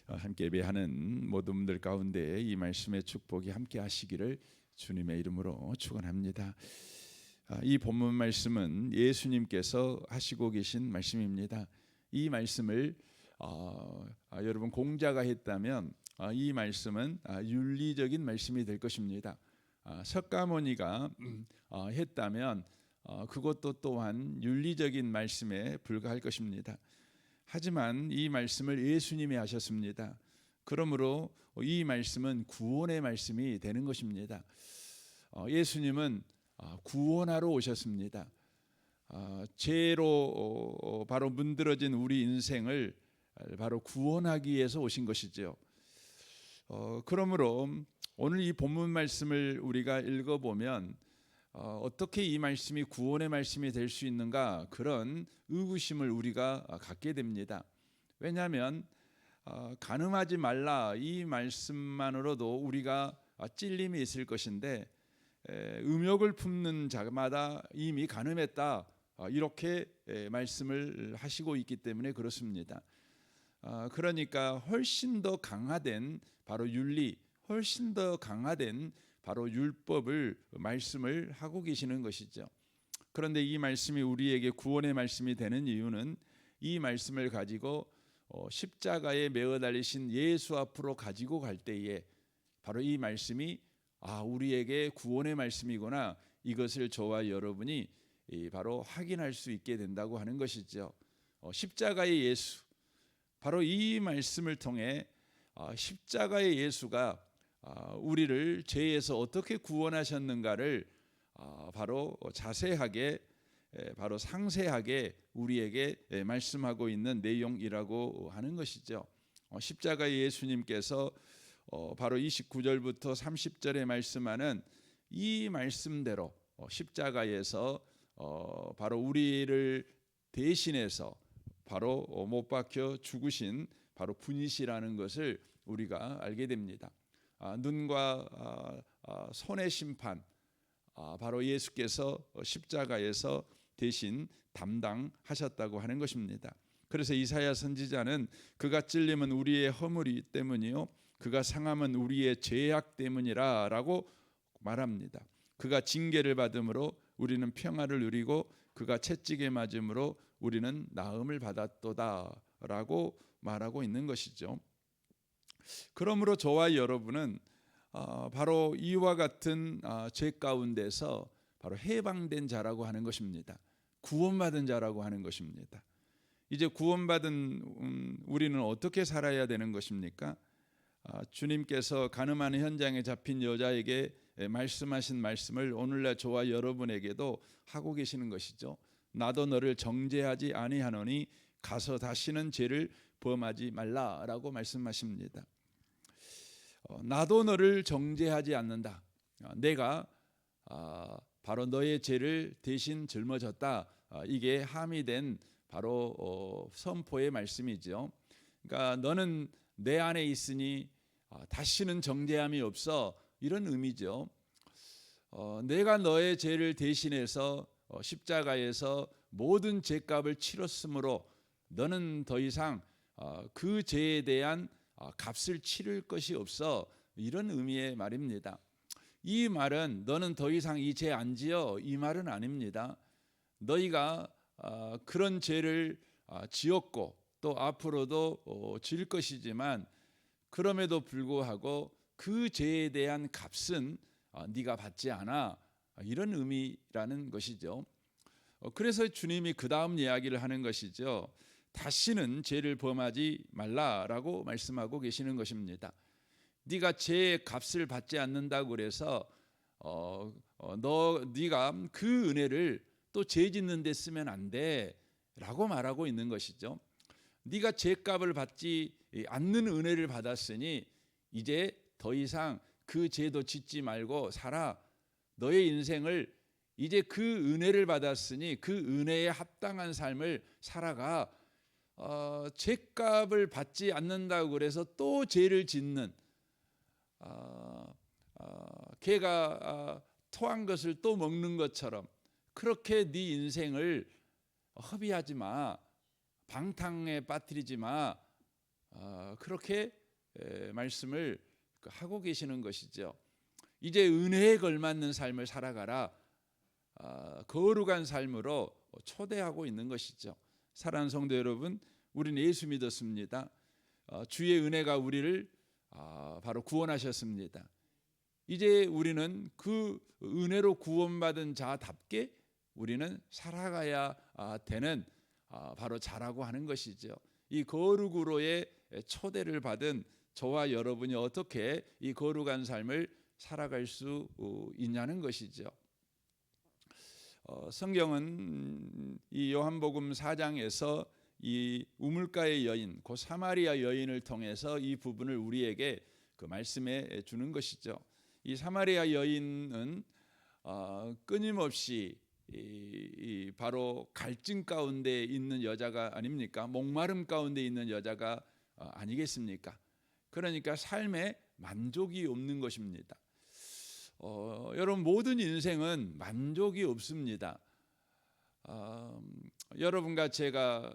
함께 예배하는 모든 분들 가운데 이 말씀의 축복이 함께 하시기를 주님의 이름으로 축원합니다. 이 본문 말씀은 예수님께서 하시고 계신 말씀입니다. 이 말씀을 여러분 공자가 했다면 이 말씀은 윤리적인 말씀이 될 것입니다. 석가모니가 했다면 그것도 또한 윤리적인 말씀에 불과할 것입니다. 하지만 이 말씀을 예수님이 하셨습니다. 그러므로 이 말씀은 구원의 말씀이 되는 것입니다. 예수님은 구원하러 오셨습니다. 죄로 바로 문드러진 우리 인생을 바로 구원하기 위해서 오신 것이죠. 그러므로 오늘 이 본문 말씀을 우리가 읽어보면 어떻게 이 말씀이 구원의 말씀이 될 수 있는가, 그런 의구심을 우리가 갖게 됩니다. 왜냐하면 간음하지 말라 이 말씀만으로도 우리가 찔림이 있을 것인데, 음욕을 품는 자마다 이미 간음했다 이렇게 말씀을 하시고 있기 때문에 그렇습니다. 그러니까 훨씬 더 강화된 바로 윤리, 훨씬 더 강화된 바로 율법을 말씀을 하고 계시는 것이죠. 그런데 이 말씀이 우리에게 구원의 말씀이 되는 이유는 이 말씀을 가지고 십자가에 매어 달리신 예수 앞으로 가지고 갈 때에 바로 이 말씀이 우리에게 구원의 말씀이구나, 이것을 저와 여러분이 바로 확인할 수 있게 된다고 하는 것이죠. 십자가의 예수, 바로 이 말씀을 통해 십자가의 예수가 우리를 죄에서 어떻게 구원하셨는가를 바로 자세하게, 바로 상세하게 우리에게 말씀하고 있는 내용이라고 하는 것이죠. 십자가의 예수님께서 바로 29절부터 30절에 말씀하는 이 말씀대로 십자가에서 바로 우리를 대신해서 바로 못 박혀 죽으신 바로 분이시라는 것을 우리가 알게 됩니다. 눈과 손의 심판, 바로 예수께서 십자가에서 대신 담당하셨다고 하는 것입니다. 그래서 이사야 선지자는 그가 찔림은 우리의 허물이 때문이요 그가 상함은 우리의 죄악 때문이라 라고 말합니다. 그가 징계를 받음으로 우리는 평화를 누리고 그가 채찍에 맞음으로 우리는 나음을 받았도다 라고 말하고 있는 것이죠. 그러므로 저와 여러분은 바로 이와 같은 죄 가운데서 바로 해방된 자라고 하는 것입니다. 구원받은 자라고 하는 것입니다. 이제 구원받은 우리는 어떻게 살아야 되는 것입니까? 주님께서 간음하는 현장에 잡힌 여자에게 말씀하신 말씀을 오늘날 저와 여러분에게도 하고 계시는 것이죠. 나도 너를 정죄하지 아니하노니 가서 다시는 죄를 범하지 말라라고 말씀하십니다. 나도 너를 정죄하지 않는다. 내가 바로 너의 죄를 대신 짊어졌다. 이게 함의된 바로 선포의 말씀이죠. 그러니까 너는 내 안에 있으니 다시는 정죄함이 없어, 이런 의미죠. 내가 너의 죄를 대신해서 십자가에서 모든 죄값을 치렀으므로 너는 더 이상 그 죄에 대한 값을 치를 것이 없어, 이런 의미의 말입니다. 이 말은 너는 더 이상 이 죄 안 지어, 이 말은 아닙니다. 너희가 그런 죄를 지었고 또 앞으로도 지을 것이지만 그럼에도 불구하고 그 죄에 대한 값은 네가 받지 않아, 이런 의미라는 것이죠. 그래서 주님이 그 다음 이야기를 하는 것이죠. 다시는 죄를 범하지 말라라고 말씀하고 계시는 것입니다. 네가 죄의 값을 받지 않는다고 그래서 네가 그 은혜를 또 죄 짓는 데 쓰면 안 돼라고 말하고 있는 것이죠. 네가 죄값을 받지 않는 은혜를 받았으니 이제 더 이상 그 죄도 짓지 말고 살아. 너의 인생을 이제 그 은혜를 받았으니 그 은혜에 합당한 삶을 살아가. 죄값을 받지 않는다고 그래서 또 죄를 짓는, 개가 토한 것을 또 먹는 것처럼 그렇게 네 인생을 허비하지 마, 방탕에 빠뜨리지 마, 그렇게 말씀을 하고 계시는 것이죠. 이제 은혜에 걸맞는 삶을 살아가라. 거룩한 삶으로 초대하고 있는 것이죠. 사랑하는 성도 여러분, 우리는 예수 믿었습니다. 주의 은혜가 우리를 바로 구원하셨습니다. 이제 우리는 그 은혜로 구원받은 자답게 우리는 살아가야 되는 바로 자라고 하는 것이죠. 이 거룩으로의 초대를 받은 저와 여러분이 어떻게 이 거룩한 삶을 살아갈 수 있냐는 것이죠. 성경은 이 요한복음 4장에서 이 우물가의 여인, 그 사마리아 여인을 통해서 이 부분을 우리에게 그 말씀해 주는 것이죠. 이 사마리아 여인은 끊임없이 바로 갈증 가운데 있는 여자가 아닙니까? 목마름 가운데 있는 여자가 아니겠습니까? 그러니까 삶에 만족이 없는 것입니다. 여러분, 모든 인생은 만족이 없습니다. 여러분과 제가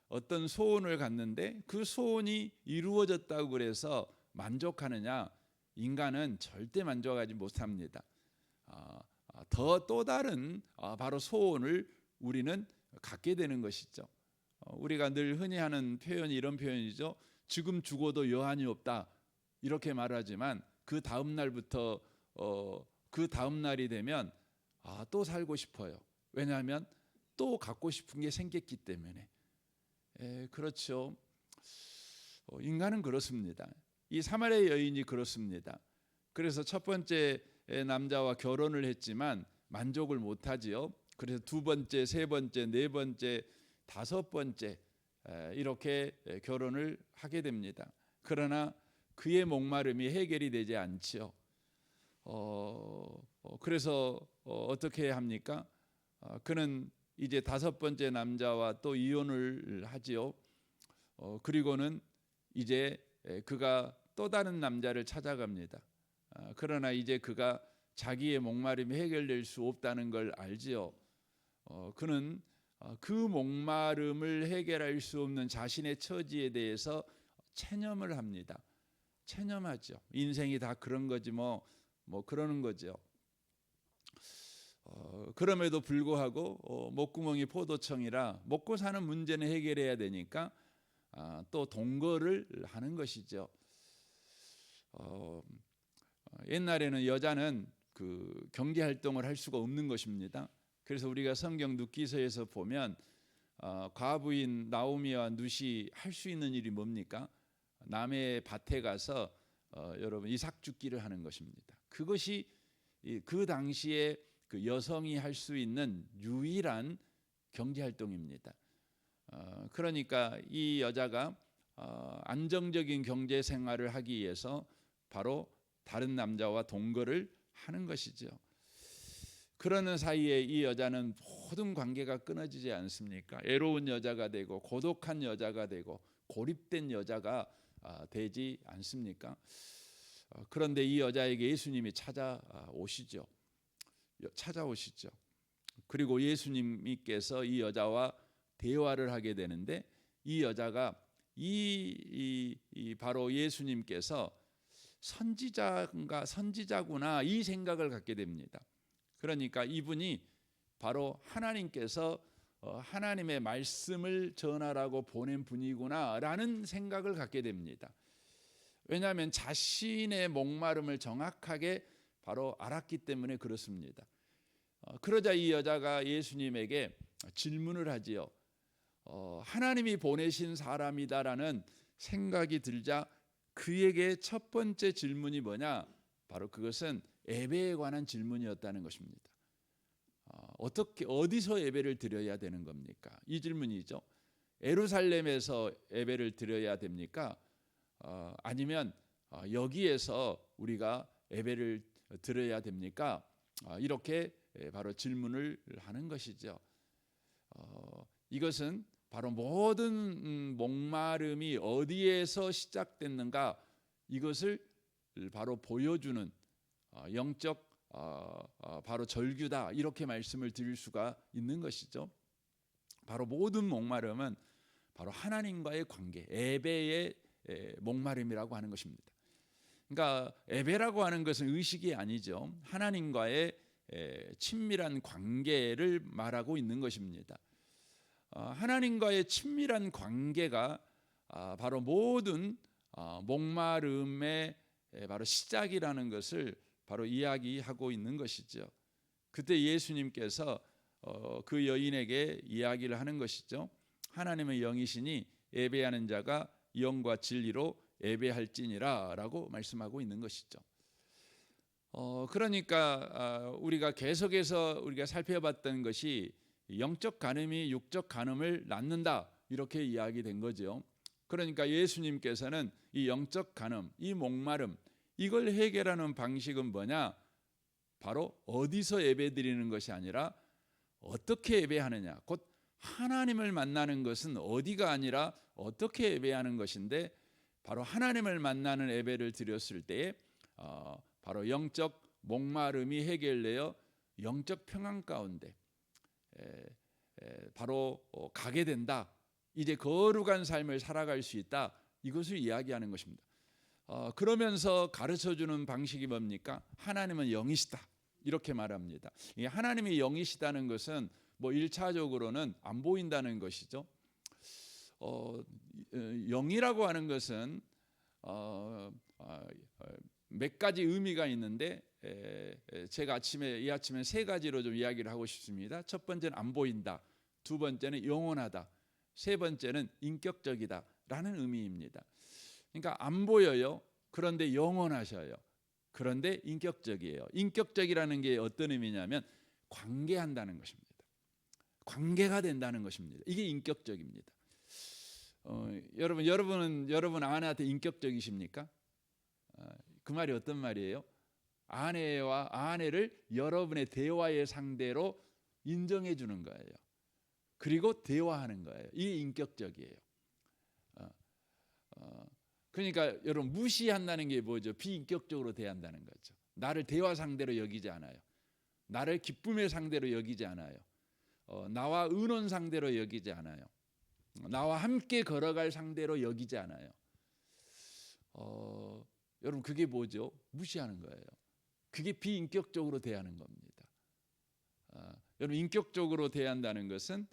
어떤 소원을 갖는데 그 소원이 이루어졌다고 그래서 만족하느냐? 인간은 절대 만족하지 못합니다. 또 다른 바로 소원을 우리는 갖게 되는 것이죠. 우리가 늘 흔히 하는 표현이 이런 표현이죠. 지금 죽어도 여한이 없다, 이렇게 말하지만 그 다음 날부터 그 다음 날이 되면 또 살고 싶어요. 왜냐하면 또 갖고 싶은 게 생겼기 때문에. 그렇죠. 인간은 그렇습니다. 이 사마리아 여인이 그렇습니다. 그래서 첫 번째 남자와 결혼을 했지만 만족을 못하지요. 그래서 두 번째, 세 번째, 네 번째, 다섯 번째 이렇게 결혼을 하게 됩니다. 그러나 그의 목마름이 해결이 되지 않지요. 그래서 어떻게 합니까? 그는 이제 다섯 번째 남자와 또 이혼을 하지요. 그리고는 이제 그가 또 다른 남자를 찾아갑니다. 그러나 이제 그가 자기의 목마름이 해결될 수 없다는 걸 알지요. 그는 그 목마름을 해결할 수 없는 자신의 처지에 대해서 체념을 합니다. 체념하죠. 인생이 다 그런 거지 뭐 그러는 거죠. 그럼에도 불구하고 목구멍이 포도청이라 먹고 사는 문제는 해결해야 되니까 또 동거를 하는 것이죠. 옛날에는 여자는 그 경제 활동을 할 수가 없는 것입니다. 그래서 우리가 성경 룻기서에서 보면 과부인 나오미와 룻이 할 수 있는 일이 뭡니까? 남의 밭에 가서 여러분 이삭 줍기를 하는 것입니다. 그것이 그 당시에 그 여성이 할 수 있는 유일한 경제 활동입니다. 그러니까 이 여자가 안정적인 경제 생활을 하기 위해서 바로 다른 남자와 동거를 하는 것이죠. 그러는 사이에 이 여자는 모든 관계가 끊어지지 않습니까? 애로운 여자가 되고 고독한 여자가 되고 고립된 여자가 되지 않습니까? 그런데 이 여자에게 예수님이 찾아오시죠. 그리고 예수님께서 이 여자와 대화를 하게 되는데 이 여자가 바로 예수님께서 선지자구나 이 생각을 갖게 됩니다. 그러니까 이분이 바로 하나님께서 하나님의 말씀을 전하라고 보낸 분이구나라는 생각을 갖게 됩니다. 왜냐하면 자신의 목마름을 정확하게 바로 알았기 때문에 그렇습니다. 그러자 이 여자가 예수님에게 질문을 하지요. 하나님이 보내신 사람이다라는 생각이 들자 그에게 첫 번째 질문이 뭐냐? 바로 그것은 예배에 관한 질문이었다는 것입니다. 어디서 예배를 드려야 되는 겁니까? 이 질문이죠. 예루살렘에서 예배를 드려야 됩니까? 아니면 여기에서 우리가 예배를 드려야 됩니까? 이렇게 바로 질문을 하는 것이죠. 이것은 바로 모든 목마름이 어디에서 시작됐는가 이것을 바로 보여주는 영적 바로 절규다 이렇게 말씀을 드릴 수가 있는 것이죠. 바로 모든 목마름은 바로 하나님과의 관계, 예배의 목마름이라고 하는 것입니다. 그러니까 예배라고 하는 것은 의식이 아니죠. 하나님과의 친밀한 관계를 말하고 있는 것입니다. 하나님과의 친밀한 관계가 바로 모든 목마름의 바로 시작이라는 것을 바로 이야기하고 있는 것이죠. 그때 예수님께서 그 여인에게 이야기를 하는 것이죠. 하나님의 영이시니 예배하는 자가 영과 진리로 예배할지니라 라고 말씀하고 있는 것이죠. 그러니까 우리가 계속해서 우리가 살펴봤던 것이 영적 간음이 육적 간음을 낳는다 이렇게 이야기된 거죠. 그러니까 예수님께서는 이 영적 간음, 이 목마름 이걸 해결하는 방식은 뭐냐? 바로 어디서 예배드리는 것이 아니라 어떻게 예배하느냐. 곧 하나님을 만나는 것은 어디가 아니라 어떻게 예배하는 것인데 바로 하나님을 만나는 예배를 드렸을 때에 바로 영적 목마름이 해결되어 영적 평안 가운데 바로 가게 된다. 이제 거룩한 삶을 살아갈 수 있다. 이것을 이야기하는 것입니다. 그러면서 가르쳐주는 방식이 뭡니까? 하나님은 영이시다. 이렇게 말합니다. 이 하나님이 영이시다는 것은 뭐 1차적으로는 안 보인다는 것이죠. 영이라고 하는 것은 몇 가지 의미가 있는데 제가 이 아침에 세 가지로 좀 이야기를 하고 싶습니다. 첫 번째는 안 보인다. 두 번째는 영원하다. 세 번째는 인격적이다라는 의미입니다. 그러니까 안 보여요. 그런데 영원하셔요. 그런데 인격적이에요. 인격적이라는 게 어떤 의미냐면 관계한다는 것입니다. 관계가 된다는 것입니다. 이게 인격적입니다. 여러분은 여러분 아내한테 인격적이십니까? 그 말이 어떤 말이에요? 아내를 여러분의 대화의 상대로 인정해 주는 거예요. 그리고 대화하는 거예요. 이게 인격적이에요. 그러니까 여러분 무시한다는 게 뭐죠? 비인격적으로 대한다는 거죠. 나를 대화 상대로 여기지 않아요. 나를 기쁨의 상대로 여기지 않아요. 나와 의논 상대로 여기지 않아요. 나와 함께 걸어갈 상대로 여기지 않아요. 여러분 그게 뭐죠? 무시하는 거예요. 그게 비인격적으로 대하는 겁니다. 여러분 인격적으로 대한다는 것은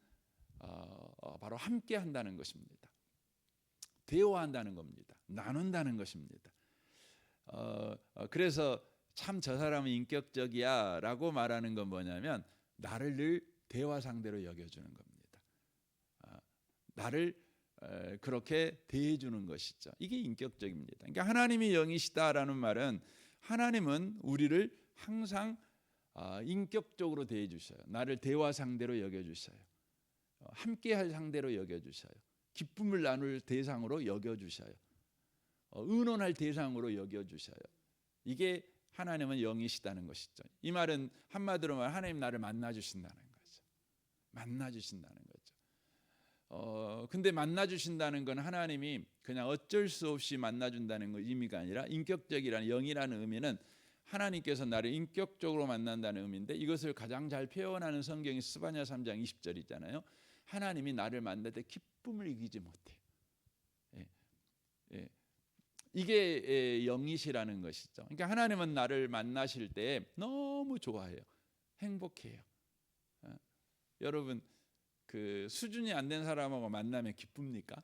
바로 함께 한다는 것입니다. 대화한다는 겁니다. 나눈다는 것입니다. 그래서 참 저 사람은 인격적이야 라고 말하는 건 뭐냐면 나를 늘 대화 상대로 여겨주는 겁니다. 나를 그렇게 대해주는 것이죠. 이게 인격적입니다. 그러니까 하나님이 영이시다라는 말은 하나님은 우리를 항상 인격적으로 대해 주셔요. 나를 대화 상대로 여겨 주셔요. 함께할 상대로 여겨 주셔요. 기쁨을 나눌 대상으로 여겨 주셔요. 의논할 대상으로 여겨 주셔요. 이게 하나님은 영이시다는 것이죠. 이 말은 한마디로 말하면 하나님 나를 만나 주신다는 거죠. 만나 주신다는 거죠. 근데 만나 주신다는 건 하나님이 그냥 어쩔 수 없이 만나 준다는 거 의미가 아니라 인격적이라는 영이라는 의미는 하나님께서 나를 인격적으로 만난다는 의미인데 이것을 가장 잘 표현하는 성경이 스바냐 3장 20절이잖아요. 하나님이 나를 만날 때 기쁨을 이기지 못해. 이게 영이시라는 것이죠. 그러니까 하나님은 나를 만나실 때 너무 좋아해요. 행복해요. 여러분 그 수준이 안 된 사람하고 만나면 기쁩니까?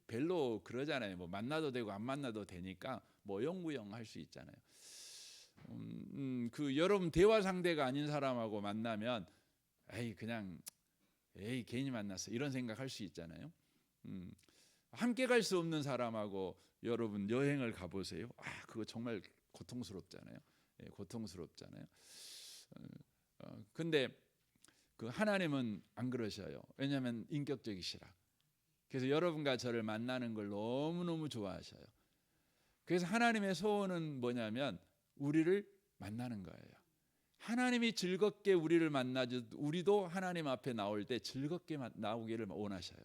별로 그러잖아요. 뭐 만나도 되고 안 만나도 되니까 뭐 영구영 할 수 있잖아요. 그 여러분 대화 상대가 아닌 사람하고 만나면 괜히 만났어 이런 생각할 수 있잖아요. 함께 갈 수 없는 사람하고 여러분 여행을 가보세요. 그거 정말 고통스럽잖아요. 고통스럽잖아요. 근데 그 하나님은 안 그러셔요. 왜냐하면 인격적이시라. 그래서 여러분과 저를 만나는 걸 너무너무 좋아하셔요. 그래서 하나님의 소원은 뭐냐면 우리를 만나는 거예요. 하나님이 즐겁게 우리를 만나주 우리도 하나님 앞에 나올 때 즐겁게 나오기를 원하셔요.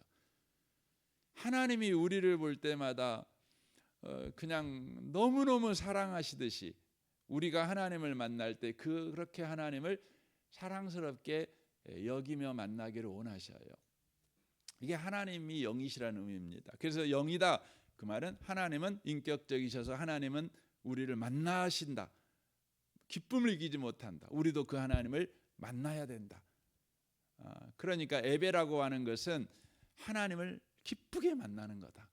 하나님이 우리를 볼 때마다 그냥 너무너무 사랑하시듯이 우리가 하나님을 만날 때 그렇게 하나님을 사랑스럽게 여기며 만나기를 원하셔요. 이게 하나님이 영이시라는 의미입니다. 그래서 영이다 그 말은 하나님은 인격적이셔서 하나님은 우리를 만나신다. 기쁨을 이기지 못한다. 우리도 그 하나님을 만나야 된다. 그러니까 예배라고 하는 것은 하나님을 기쁘게 만나는 거다.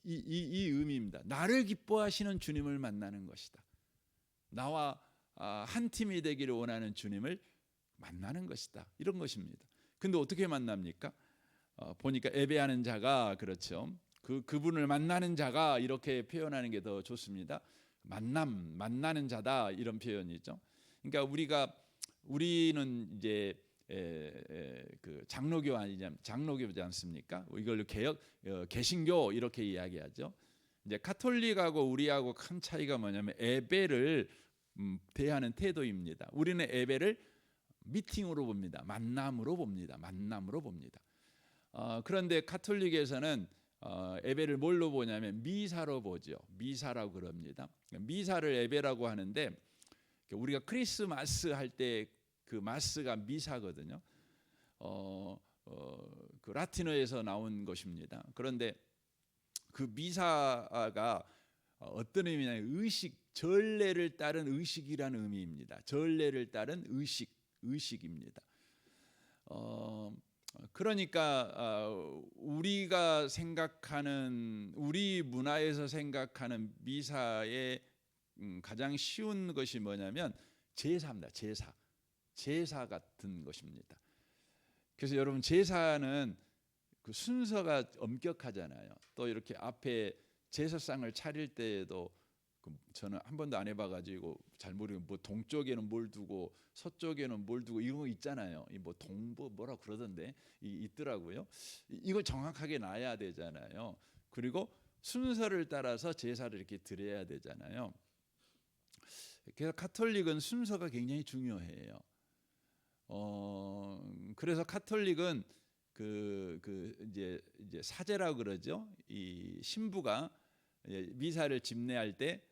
이 의미입니다. 나를 기뻐하시는 주님을 만나는 것이다. 나와 한 팀이 되기를 원하는 주님을 만나는 것이다. 이런 것입니다. 근데 어떻게 만납니까? 보니까 예배하는 자가 그렇죠. 그분을 만나는 자가 이렇게 표현하는 게 더 좋습니다. 만나는 자다 이런 표현이죠. 그러니까 우리는 이제 그 장로교지 않습니까? 이걸 개신교 이렇게 이야기하죠. 이제 카톨릭하고 우리하고 큰 차이가 뭐냐면 예배를 대하는 태도입니다. 우리는 예배를 미팅으로 봅니다. 만남으로 봅니다. 그런데 카톨릭에서는 예배를 뭘로 보냐면 미사로 보죠. 미사라고 그럽니다. 미사를 예배라고 하는데 우리가 크리스마스 할 때 그 마스가 미사거든요. 그 라틴어에서 나온 것입니다. 그런데 그 미사가 어떤 의미냐면 전례를 따른 의식이라는 의미입니다. 전례를 따른 의식입니다. 그러니까 우리가 생각하는 우리 문화에서 생각하는 미사의 가장 쉬운 것이 뭐냐면 제사입니다. 제사 같은 것입니다. 그래서 여러분 제사는 그 순서가 엄격하잖아요. 또 이렇게 앞에 제사상을 차릴 때에도 저는 한 번도 안 해봐가지고 잘 모르고 뭐 동쪽에는 뭘 두고 서쪽에는 뭘 두고 이런 거 있잖아요. 이 뭐 동보 뭐라 그러던데 있더라고요. 이걸 정확하게 놔야 되잖아요. 그리고 순서를 따라서 제사를 이렇게 드려야 되잖아요. 그래서 카톨릭은 순서가 굉장히 중요해요. 그래서 카톨릭은 이제 사제라고 그러죠. 이 신부가 미사를 집례할 때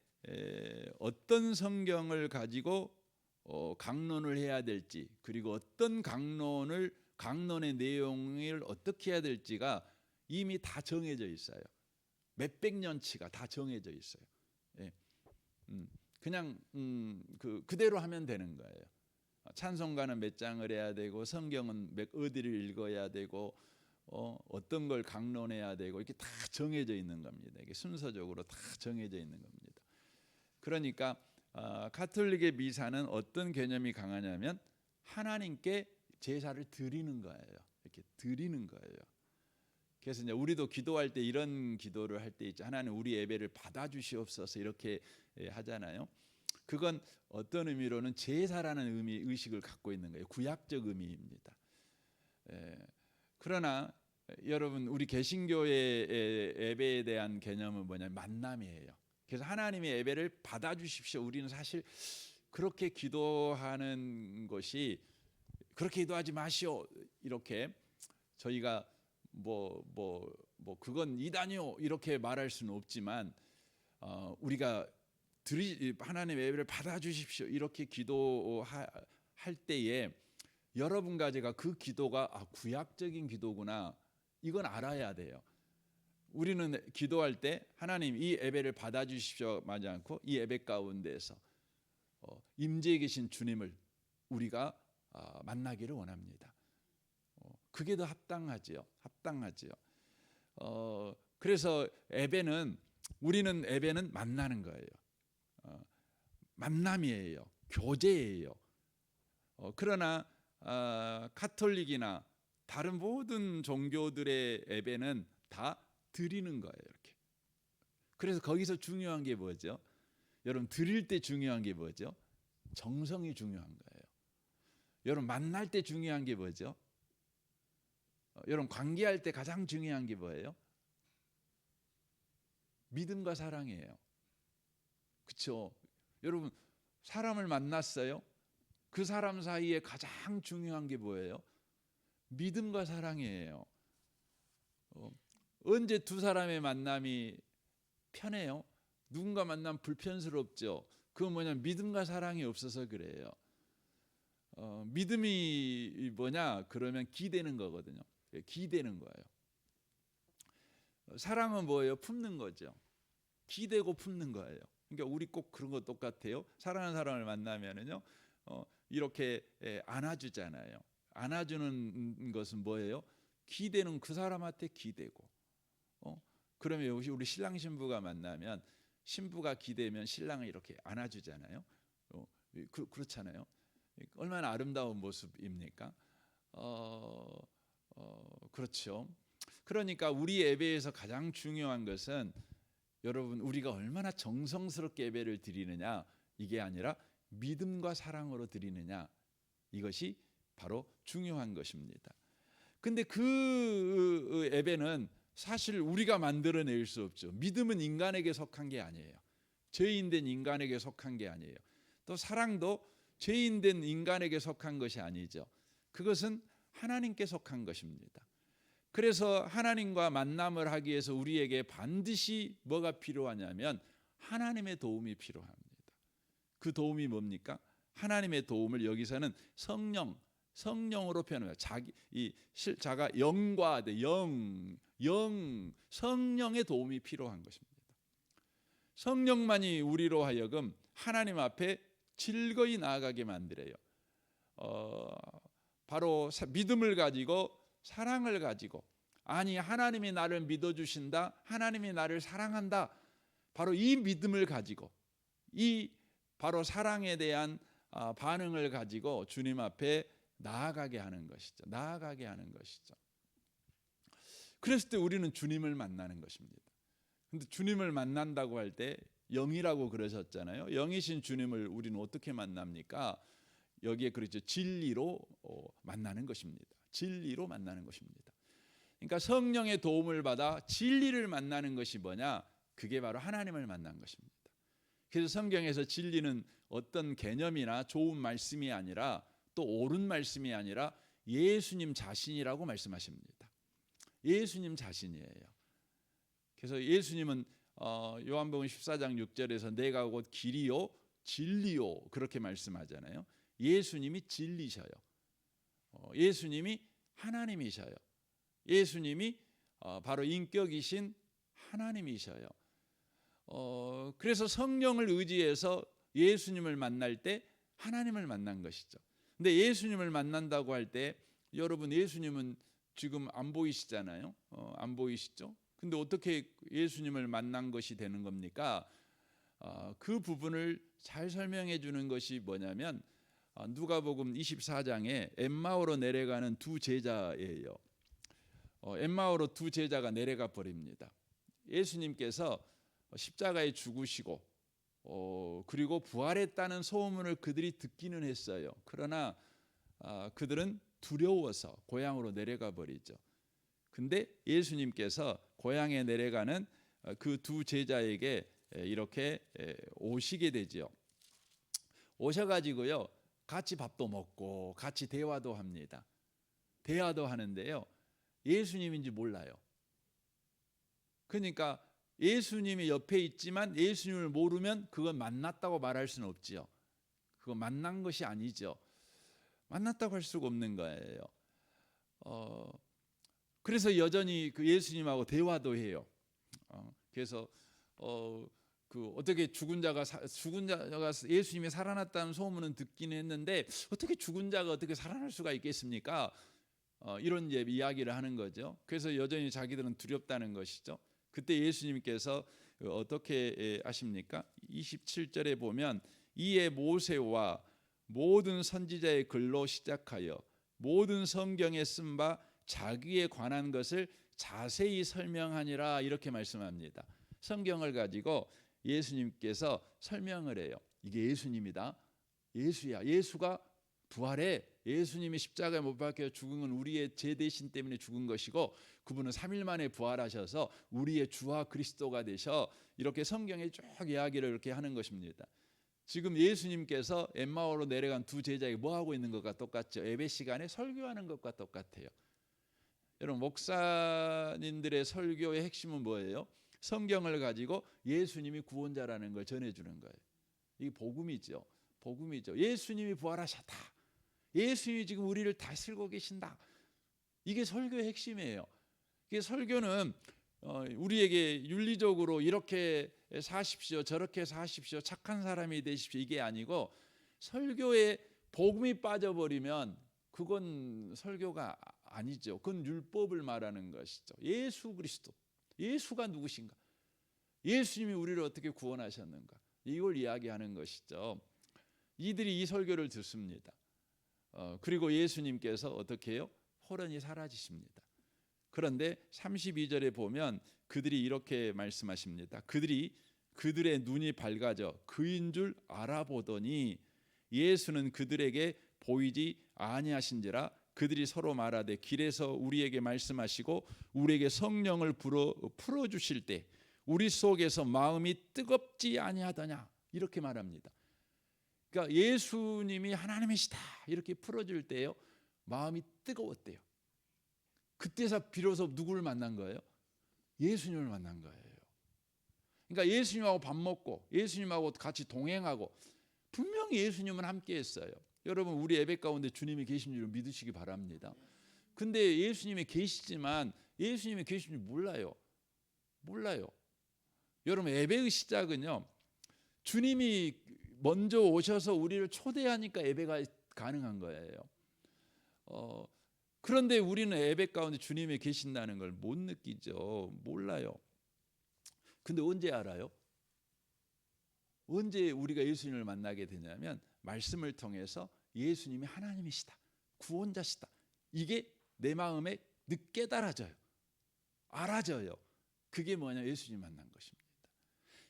어떤 성경을 가지고 강론을 해야 될지, 그리고 어떤 강론의 내용을 어떻게 해야 될지가 이미 다 정해져 있어요. 몇백 년치가 다 정해져 있어요. 예. 그냥 그대로 하면 되는 거예요. 찬송가는 몇 장을 해야 되고 성경은 어디를 읽어야 되고 어떤 걸 강론해야 되고 이렇게 다 정해져 있는 겁니다. 이게 순서적으로 다 정해져 있는 겁니다. 그러니까 가톨릭의 미사는 어떤 개념이 강하냐면 하나님께 제사를 드리는 거예요. 이렇게 드리는 거예요. 그래서 이제 우리도 기도할 때 이런 기도를 할 때 있죠. 하나님 우리 예배를 받아주시옵소서 이렇게 하잖아요. 그건 어떤 의미로는 제사라는 의식을 갖고 있는 거예요. 구약적 의미입니다. 그러나 여러분 우리 개신교의 예배에 대한 개념은 뭐냐면 만남이에요. 그래서 하나님의 예배를 받아주십시오. 우리는 사실 그렇게 기도하는 것이 그렇게 기도하지 마시오. 이렇게 저희가 그건 이단이요 이렇게 말할 수는 없지만 우리가 하나님의 예배를 받아주십시오 이렇게 기도할 때에 여러분과 제가 그 기도가 구약적인 기도구나 이건 알아야 돼요. 우리는 기도할 때 하나님 이 예배를 받아주십시오 하지 않고 이 예배 가운데서 임재해 계신 주님을 우리가 만나기를 원합니다. 그게 더 합당하지요. 그래서 우리는 예배는 만나는 거예요. 만남이에요. 교제예요. 그러나 카톨릭이나 다른 모든 종교들의 예배는 다 드리는 거예요. 이렇게. 그래서 거기서 중요한 게 뭐죠? 여러분 드릴 때 중요한 게 뭐죠? 정성이 중요한 거예요. 여러분 만날 때 중요한 게 뭐죠? 여러분 관계할 때 가장 중요한 게 뭐예요? 믿음과 사랑이에요. 그렇죠? 여러분 사람을 만났어요. 그 사람 사이에 가장 중요한 게 뭐예요? 믿음과 사랑이에요. 언제 두 사람의 만남이 편해요? 누군가 만나면 불편스럽죠. 그건 뭐냐면 믿음과 사랑이 없어서 그래요. 믿음이 뭐냐 그러면 기대는 거거든요. 기대는 거예요. 사랑은 뭐예요? 품는 거죠. 기대고 품는 거예요. 그러니까 우리 꼭 그런 거 똑같아요. 사랑하는 사람을 만나면은요, 이렇게 안아주잖아요. 안아주는 것은 뭐예요? 기대는 그 사람한테 기대고, 그러면 우리 신랑 신부가 만나면 신부가 기대면 신랑을 이렇게 안아주잖아요. 그렇잖아요. 얼마나 아름다운 모습입니까? 그렇죠. 그러니까 우리 예배에서 가장 중요한 것은 여러분 우리가 얼마나 정성스럽게 예배를 드리느냐 이게 아니라 믿음과 사랑으로 드리느냐 이것이 바로 중요한 것입니다. 근데 그 예배는 사실 우리가 만들어낼 수 없죠. 믿음은 인간에게 속한 게 아니에요. 죄인된 인간에게 속한 게 아니에요. 또 사랑도 죄인된 인간에게 속한 것이 아니죠. 그것은 하나님께 속한 것입니다. 그래서 하나님과 만남을 하기 위해서 우리에게 반드시 뭐가 필요하냐면 하나님의 도움이 필요합니다. 그 도움이 뭡니까? 하나님의 도움을 여기서는 성령으로 표현해요. 자가 영과 성령의 도움이 필요한 것입니다. 성령만이 우리로 하여금 하나님 앞에 즐거이 나아가게 만들어요. 바로 믿음을 가지고 사랑을 가지고 아니 하나님이 나를 믿어주신다, 하나님이 나를 사랑한다, 바로 이 믿음을 가지고 이 바로 사랑에 대한 반응을 가지고 주님 앞에 나아가게 하는 것이죠. 나아가게 하는 것이죠. 그랬을 때 우리는 주님을 만나는 것입니다. 근데 주님을 만난다고 할 때 영이라고 그러셨잖아요. 영이신 주님을 우리는 어떻게 만납니까? 여기에 그렇죠. 진리로 만나는 것입니다. 진리로 만나는 것입니다. 그러니까 성령의 도움을 받아 진리를 만나는 것이 뭐냐? 그게 바로 하나님을 만난 것입니다. 그래서 성경에서 진리는 어떤 개념이나 좋은 말씀이 아니라 또 옳은 말씀이 아니라 예수님 자신이라고 말씀하십니다. 예수님 자신이에요. 그래서 예수님은 요한복음 14장 6절에서 내가 곧 길이요 진리요 그렇게 말씀하잖아요. 예수님이 진리셔요. 예수님이 하나님이셔요. 예수님이 바로 인격이신 하나님이셔요. 그래서 성령을 의지해서 예수님을 만날 때 하나님을 만난 것이죠. 근데 예수님을 만난다고 할 때 여러분 예수님은 지금 안 보이시잖아요. 안 보이시죠? 근데 어떻게 예수님을 만난 것이 되는 겁니까? 그 부분을 잘 설명해 주는 것이 뭐냐면 누가복음 24장에 엠마오로 내려가는 두 제자예요. 엠마오로 두 제자가 내려가 버립니다. 예수님께서 십자가에 죽으시고 그리고 부활했다는 소문을 그들이 듣기는 했어요. 그러나 그들은 두려워서 고향으로 내려가 버리죠. 근데 예수님께서 고향에 내려가는 그 두 제자에게 이렇게 오시게 되죠. 오셔가지고요 같이 밥도 먹고 같이 대화도 합니다. 대화도 하는데요 예수님인지 몰라요. 그러니까 예수님이 옆에 있지만 예수님을 모르면 그건 만났다고 말할 수는 없지요. 그거 만난 것이 아니죠. 만났다고 할 수가 없는 거예요. 그래서 여전히 그 예수님하고 대화도 해요. 그래서 어떻게 죽은 자가 예수님이 살아났다는 소문은 듣긴 했는데 어떻게 죽은 자가 어떻게 살아날 수가 있겠습니까? 이런 이야기를 하는 거죠. 그래서 여전히 자기들은 두렵다는 것이죠. 그때 예수님께서 어떻게 하십니까? 27절에 보면 이에 모세와 모든 선지자의 글로 시작하여 모든 성경에 쓴 바 자기에 관한 것을 자세히 설명하니라 이렇게 말씀합니다. 성경을 가지고 예수님께서 설명을 해요. 이게 예수님이다. 예수야. 예수가 부활해. 예수님이 십자가에 못 박혀 죽은 건 우리의 죄 대신 때문에 죽은 것이고 그분은 3일 만에 부활하셔서 우리의 주와 그리스도가 되셔. 이렇게 성경에 쭉 이야기를 이렇게 하는 것입니다. 지금 예수님께서 엠마오로 내려간 두 제자에게 뭐 하고 있는 것과 똑같죠. 예배 시간에 설교하는 것과 똑같아요. 여러분 목사님들의 설교의 핵심은 뭐예요? 성경을 가지고 예수님이 구원자라는 걸 전해주는 거예요. 이게 복음이죠. 복음이죠. 예수님이 부활하셨다. 예수님이 지금 우리를 다스리고 계신다. 이게 설교의 핵심이에요. 이게 설교는 우리에게 윤리적으로 이렇게 사십시오, 저렇게 사십시오, 착한 사람이 되십시오 이게 아니고, 설교에 복음이 빠져버리면 그건 설교가 아니죠. 그건 율법을 말하는 것이죠. 예수 그리스도, 예수가 누구신가, 예수님이 우리를 어떻게 구원하셨는가, 이걸 이야기하는 것이죠. 이들이 이 설교를 듣습니다. 그리고 예수님께서 어떻게 해요? 호련히 사라지십니다. 그런데 32절에 보면 그들이 이렇게 말씀하십니다. 그들의 눈이 밝아져 그인 줄 알아보더니 예수는 그들에게 보이지 아니하신지라. 그들이 서로 말하되 길에서 우리에게 말씀하시고 우리에게 성령을 풀어 주실 때 우리 속에서 마음이 뜨겁지 아니하더냐, 이렇게 말합니다. 그러니까 예수님이 하나님이시다 이렇게 풀어줄 때요, 마음이 뜨거웠대요. 그때서 비로소 누구를 만난 거예요? 예수님을 만난 거예요. 그러니까 예수님하고 밥 먹고 예수님하고 같이 동행하고, 분명히 예수님은 함께 했어요. 여러분, 우리 예배 가운데 주님이 계신 줄 믿으시기 바랍니다. 근데 예수님이 계시지만 예수님이 계신 줄 몰라요. 여러분, 예배의 시작은요, 주님이 먼저 오셔서 우리를 초대하니까 예배가 가능한 거예요. 그런데 우리는 예배 가운데 주님이 계신다는 걸 못 느끼죠. 몰라요. 근데 언제 알아요? 언제 우리가 예수님을 만나게 되냐면 말씀을 통해서 예수님이 하나님이시다, 구원자시다, 이게 내 마음에 늦게 깨달아져요. 알아져요. 그게 뭐냐? 예수님 만난 것입니다.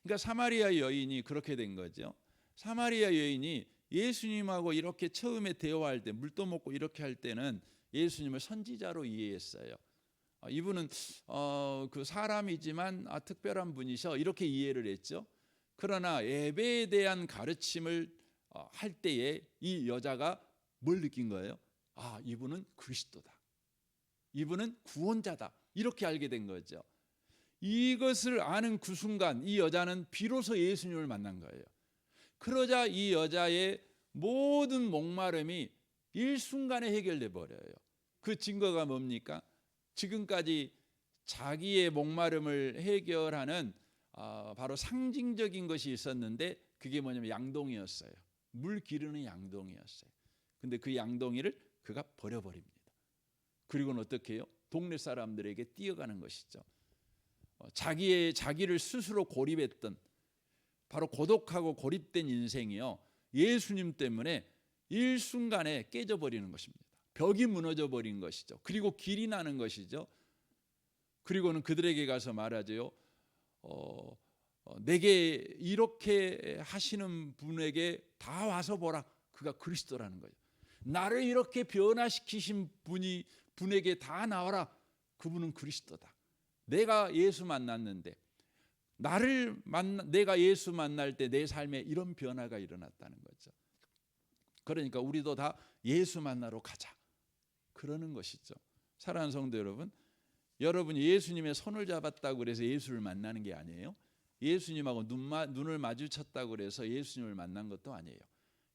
그러니까 사마리아 여인이 그렇게 된 거죠. 사마리아 여인이 예수님하고 이렇게 처음에 대화할 때, 물도 먹고 이렇게 할 때는 예수님을 선지자로 이해했어요. 이분은 그 사람이지만 특별한 분이셔, 이렇게 이해를 했죠. 그러나 예배에 대한 가르침을 할 때에 이 여자가 뭘 느낀 거예요? 이분은 그리스도다, 이분은 구원자다, 이렇게 알게 된 거죠. 이것을 아는 그 순간 이 여자는 비로소 예수님을 만난 거예요. 그러자 이 여자의 모든 목마름이 일순간에 해결돼 버려요. 그 증거가 뭡니까? 지금까지 자기의 목마름을 해결하는 바로 상징적인 것이 있었는데, 그게 뭐냐면 양동이었어요. 물 기르는 양동이었어요. 근데 그 양동이를 그가 버려버립니다. 그리고는 어떻게 해요? 동네 사람들에게 뛰어가는 것이죠. 자기를 스스로 고립했던, 바로 고독하고 고립된 인생이요, 예수님 때문에 일순간에 깨져버리는 것입니다. 벽이 무너져 버린 것이죠. 그리고 길이 나는 것이죠. 그리고는 그들에게 가서 말하죠. 내게 이렇게 하시는 분에게 다 와서 보라. 그가 그리스도라는 거예요. 나를 이렇게 변화시키신 분에게 다 나와라. 그분은 그리스도다. 내가 예수 만났는데, 내가 예수 만날 때 내 삶에 이런 변화가 일어났다는 거죠. 그러니까 우리도 다 예수 만나러 가자, 그러는 것이죠. 사랑하는 성도 여러분, 여러분이 예수님의 손을 잡았다고 그래서 예수를 만나는 게 아니에요. 예수님하고 눈을 마주쳤다고 그래서 예수님을 만난 것도 아니에요.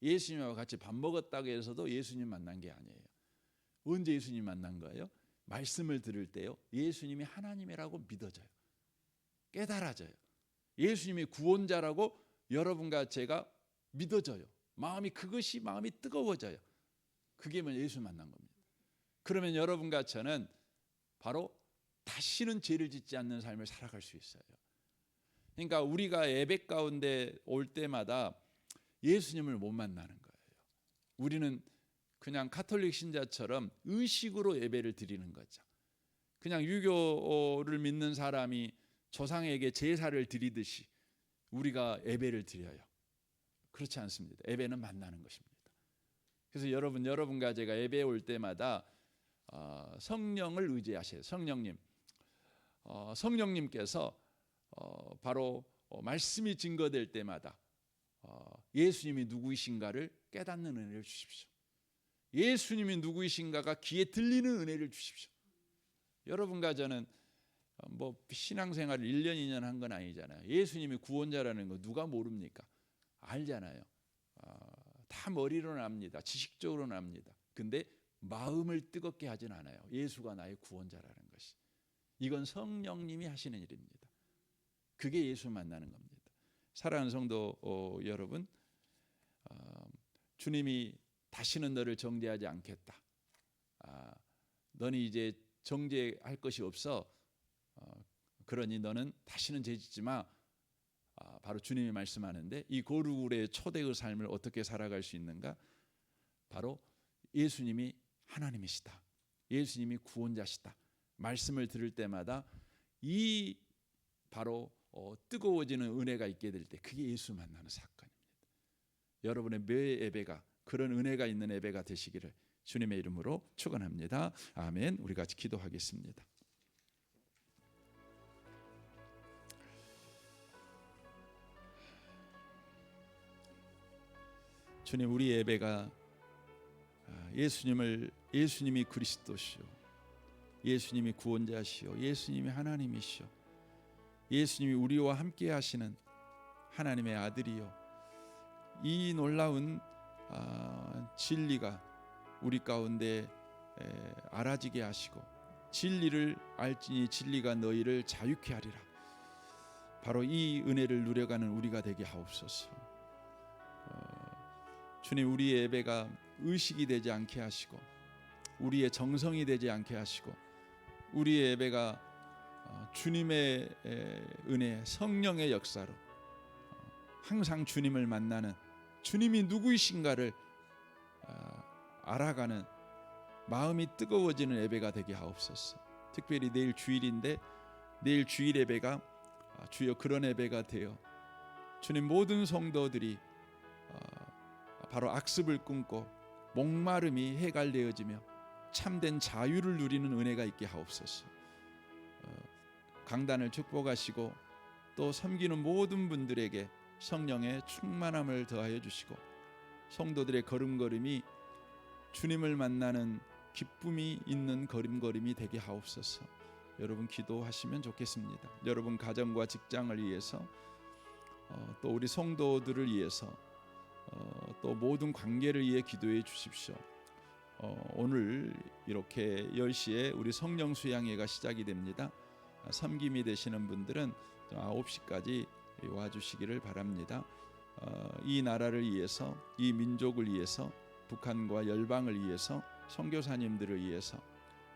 예수님하고 같이 밥 먹었다고 해서도 예수님 만난 게 아니에요. 언제 예수님 만난 거예요? 말씀을 들을 때요, 예수님이 하나님이라고 믿어져요. 깨달아져요. 예수님이 구원자라고 여러분과 제가 믿어져요. 그것이 마음이 뜨거워져요. 그게 예수 만난 겁니다. 그러면 여러분과 저는 바로 다시는 죄를 짓지 않는 삶을 살아갈 수 있어요. 그러니까 우리가 예배 가운데 올 때마다 예수님을 못 만나는 거예요. 우리는 그냥 가톨릭 신자처럼 의식으로 예배를 드리는 거죠. 그냥 유교를 믿는 사람이 조상에게 제사를 드리듯이 우리가 예배를 드려요. 그렇지 않습니다. 예배는 만나는 것입니다. 그래서 여러분과 제가 예배에 올 때마다 성령을 의지하세요. 성령님께서 바로 말씀이 증거될 때마다 예수님이 누구이신가를 깨닫는 은혜를 주십시오. 예수님이 누구이신가가 귀에 들리는 은혜를 주십시오. 여러분과 저는 신앙생활을 1년 2년 한 건 아니잖아요. 예수님이 구원자라는 거 누가 모릅니까? 알잖아요. 다 머리로는 압니다. 지식적으로는 압니다. 근데 마음을 뜨겁게 하진 않아요. 예수가 나의 구원자라는 것이. 이건 성령님이 하시는 일입니다. 그게 예수 만나는 겁니다. 사랑하는 성도 여러분, 주님이 다시는 너를 정죄하지 않겠다. 너는 이제 정죄할 것이 없어. 그러니 너는 다시는 죄짓지 마. 바로 주님이 말씀하는데, 이 거룩의 초대의 삶을 어떻게 살아갈 수 있는가? 바로 예수님이 하나님이시다, 예수님이 구원자시다 말씀을 들을 때마다 이 바로 뜨거워지는 은혜가 있게 될 때, 그게 예수 만나는 사건입니다. 여러분의 매 예배가 그런 은혜가 있는 예배가 되시기를 주님의 이름으로 축원합니다. 아멘. 우리 같이 기도하겠습니다. 주님, 우리 예배가 예수님이 그리스도시오, 예수님이 구원자시오, 예수님이 하나님이시오, 예수님이 우리와 함께 하시는 하나님의 아들이요, 이 놀라운 진리가 우리 가운데 알아지게 하시고, 진리를 알지니 진리가 너희를 자유케 하리라. 바로 이 은혜를 누려가는 우리가 되게 하옵소서. 주님, 우리의 예배가 의식이 되지 않게 하시고, 우리의 정성이 되지 않게 하시고, 우리의 예배가 주님의 은혜, 성령의 역사로 항상 주님을 만나는, 주님이 누구이신가를 알아가는 마음이 뜨거워지는 예배가 되게 하옵소서. 특별히 내일 주일인데, 내일 주일 예배가 주여 그런 예배가 되어 주님 모든 성도들이 바로 악습을 끊고 목마름이 해갈되어지며 참된 자유를 누리는 은혜가 있게 하옵소서. 강단을 축복하시고 또 섬기는 모든 분들에게 성령의 충만함을 더하여 주시고, 성도들의 걸음걸음이 주님을 만나는 기쁨이 있는 걸음걸음이 되게 하옵소서. 여러분 기도하시면 좋겠습니다. 여러분 가정과 직장을 위해서, 또 우리 성도들을 위해서, 또 모든 관계를 위해 기도해 주십시오. 오늘 이렇게 10시에 우리 성령 수양회가 시작이 됩니다. 섬김이 되시는 분들은 9시까지 와주시기를 바랍니다. 이 나라를 위해서, 이 민족을 위해서, 북한과 열방을 위해서, 선교사님들을 위해서,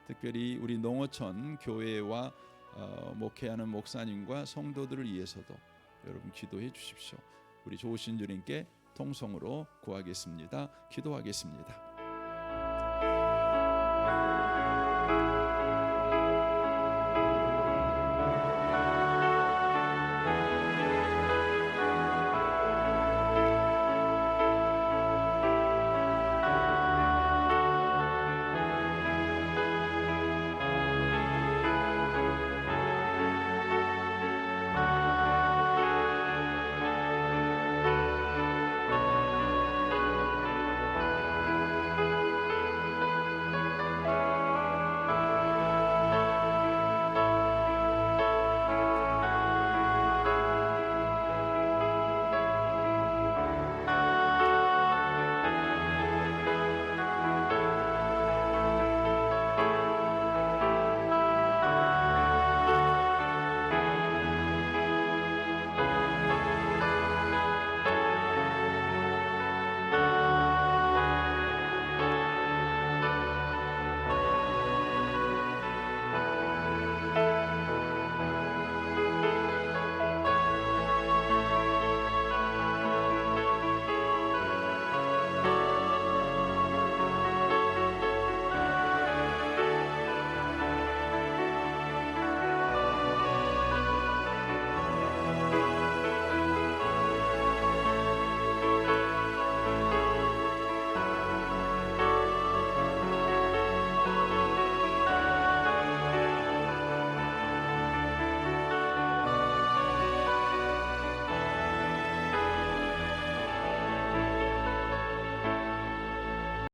특별히 우리 농어촌 교회와 목회하는 목사님과 성도들을 위해서도 여러분 기도해 주십시오. 우리 좋으신 주님께 통성으로 구하겠습니다. 기도하겠습니다.